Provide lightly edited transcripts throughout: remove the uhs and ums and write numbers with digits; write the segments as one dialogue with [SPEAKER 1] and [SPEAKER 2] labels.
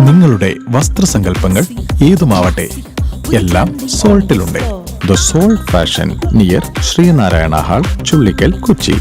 [SPEAKER 1] നിങ്ങളുടെ വസ്ത്രസങ്കല്പങ്ങൾ ഏതുമാവട്ടെ, എല്ലാം സോൾട്ടിലുണ്ട്. The salt fashion near Sreenarayana hall, Chullickal, Kochi.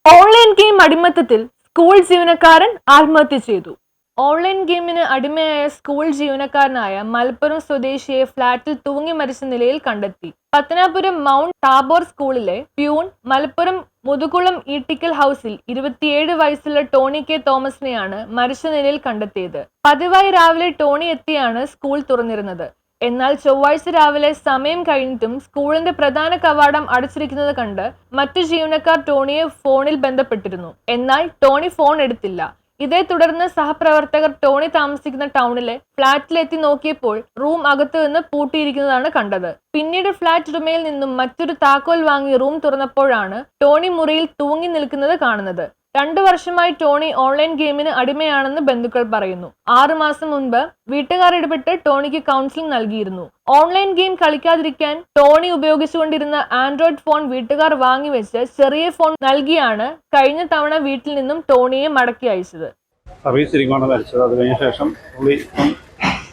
[SPEAKER 2] Online game അടിമത്തത്തിൽ സ്കൂൾ ജീവനക്കാരൻ ആത്മഹത്യ ചെയ്തു. ഓൺലൈൻ ഗെയിമിന് അടിമയായ സ്കൂൾ ജീവനക്കാരനായ മലപ്പുറം സ്വദേശിയെ ഫ്ളാറ്റിൽ തൂങ്ങി മരിച്ച നിലയിൽ കണ്ടെത്തി. പത്തനാപുരം മൗണ്ട് ടാബോർ സ്കൂളിലെ പ്യൂൺ മലപ്പുറം മുതുകുളം ഈട്ടിക്കൽ ഹൗസിൽ 27 വയസ്സുള്ള ടോണി കെ തോമസിനെയാണ് മരിച്ച നിലയിൽ കണ്ടെത്തിയത്. പതിവായി രാവിലെ ടോണി എത്തിയാണ് സ്കൂൾ തുറന്നിരുന്നത്. എന്നാൽ ചൊവ്വാഴ്ച രാവിലെ സമയം കഴിഞ്ഞിട്ടും സ്കൂളിന്റെ പ്രധാന കവാടം അടച്ചിരിക്കുന്നത് കണ്ട് മറ്റു ജീവനക്കാർ ടോണിയെ ഫോണിൽ ബന്ധപ്പെട്ടിരുന്നു. എന്നാൽ ടോണി ഫോൺ എടുത്തില്ല. ഇതേ തുടർന്ന് സഹപ്രവർത്തകർ ടോണി താമസിക്കുന്ന ടൗണിലെ ഫ്ളാറ്റിലെത്തി നോക്കിയപ്പോൾ റൂം അകത്തു നിന്ന് പൂട്ടിയിരിക്കുന്നതാണ് കണ്ടത്. പിന്നീട് ഫ്ളാറ്റ് ഉടമയിൽ നിന്നും മറ്റൊരു താക്കോൽ വാങ്ങി റൂം തുറന്നപ്പോഴാണ് ടോണി മുറിയിൽ തൂങ്ങി നിൽക്കുന്നത് കാണുന്നത്. 2 വർഷമായി ടോണി ഓൺലൈൻ ഗെയിമിന് അടിമയാണെന്ന് ബന്ധുക്കൾ പറയുന്നു. 6 മാസം മുൻപ് വീട്ടുകാർ ഇടപെട്ട് ടോണിക്ക് കൗൺസിലിംഗ് നൽകിയിരുന്നു. ഓൺലൈൻ ഗെയിം കളിക്കാതിരിക്കാൻ ടോണി ഉപയോഗിച്ചുകൊണ്ടിരുന്ന ആൻഡ്രോയിഡ് ഫോൺ വീട്ടുകാർ വാങ്ങിവെച്ച് ചെറിയ ഫോൺ നൽകിയാണ് കഴിഞ്ഞ തവണ വീട്ടിൽ നിന്നും ടോണിയെ മടക്കി അയച്ചത്.
[SPEAKER 3] സർവീസ് ഇരിക്കുകയാണ് മരിച്ചത്. അത് കഴിഞ്ഞ ശേഷം പുള്ളി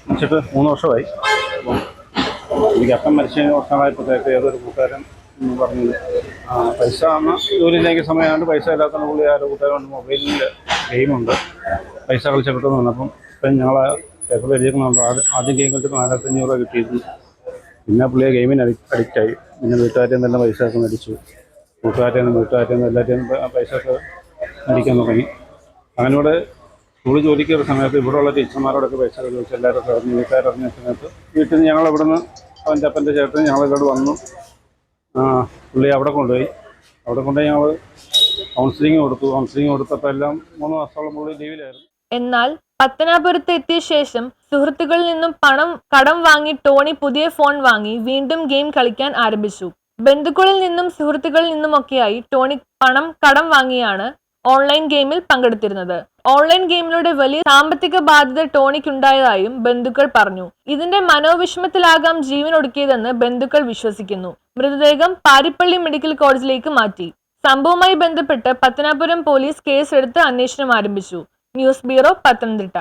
[SPEAKER 3] മരിച്ചിട്ട് 3 വർഷമായി. എനിക്ക് അപ്പം മരിച്ചതിന് വർഷങ്ങളായപ്പോഴത്തേക്ക് ഏതൊരു കൂട്ടുകാരൻ പറഞ്ഞു, പൈസ അന്ന് ജോലിയിലേക്ക് സമയമായിട്ട് പൈസ ഇല്ലാത്ത പുള്ളി ആരോ കൂട്ടുകാരുണ്ട്, മൊബൈലിൽ ഗെയിമുണ്ട്, പൈസ കളിച്ച കിട്ടുമെന്ന് പറഞ്ഞപ്പം ഇപ്പം ഞങ്ങൾ പേപ്പറിൽ എഴുതിക്കുന്നുണ്ട്. ആദ്യം ഗെയിം കളിച്ചപ്പോൾ 4500 രൂപ കിട്ടിയിരുന്നു. പിന്നെ പുള്ളിയെ ഗെയിമിന് അഡിക്റ്റായി. പിന്നെ വീട്ടുകാരിൽ നിന്നെല്ലാം പൈസ ഒക്കെ മേടിച്ചു. വീട്ടുകാരിൽ നിന്ന് എല്ലാവരെയും പൈസ ഒക്കെ മേടിക്കാൻ തുടങ്ങി. അങ്ങനോടെ സ്കൂളിൽ ജോലിക്ക് കയറിയ സമയത്ത് ഇവിടെയുള്ള ടീച്ചർമാരോടൊക്കെ പൈസ ചോദിച്ചു. എല്ലാവരും അറിഞ്ഞു, വീട്ടുകാരറിഞ്ഞ സമയത്ത് വീട്ടിൽ നിന്ന് ഞങ്ങൾ ഇവിടെ നിന്ന് അവൻ്റെ അപ്പൻ്റെ ചേട്ടൻ ഞങ്ങളിവിടെ വന്നു. പുള്ളി അവിടെ കൊണ്ടുപോയി ഞങ്ങൾ കൗൺസിലിംഗ് കൊടുത്തപ്പോൾ എല്ലാം 3 മാസത്തോളം പുള്ളി ലീവിലായിരുന്നു.
[SPEAKER 2] എന്നാൽ പത്തനാപുരത്ത് എത്തിയ ശേഷം സുഹൃത്തുക്കളിൽ നിന്നും പണം കടം വാങ്ങി ടോണി പുതിയ ഫോൺ വാങ്ങി വീണ്ടും ഗെയിം കളിക്കാൻ ആരംഭിച്ചു. ബന്ധുക്കളിൽ നിന്നും സുഹൃത്തുക്കളിൽ നിന്നുമൊക്കെയായി ടോണി പണം കടം വാങ്ങിയാണ് ഓൺലൈൻ ഗെയിമിൽ പങ്കെടുത്തിരുന്നത്. ഓൺലൈൻ ഗെയിമിലൂടെ വലിയ സാമ്പത്തിക ബാധ്യത ടോണിക്കുണ്ടായതായും ബന്ധുക്കൾ പറഞ്ഞു. ഇതിന്റെ മനോവിഷമത്തിലാകാം ജീവൻ ഒടുക്കിയതെന്ന് ബന്ധുക്കൾ വിശ്വസിക്കുന്നു. മൃതദേഹം പാരിപ്പള്ളി മെഡിക്കൽ കോളേജിലേക്ക് മാറ്റി. സംഭവവുമായി ബന്ധപ്പെട്ട് പത്തനാപുരം പോലീസ് കേസെടുത്ത് അന്വേഷണം ആരംഭിച്ചു. News bureau, Pathanamthitta.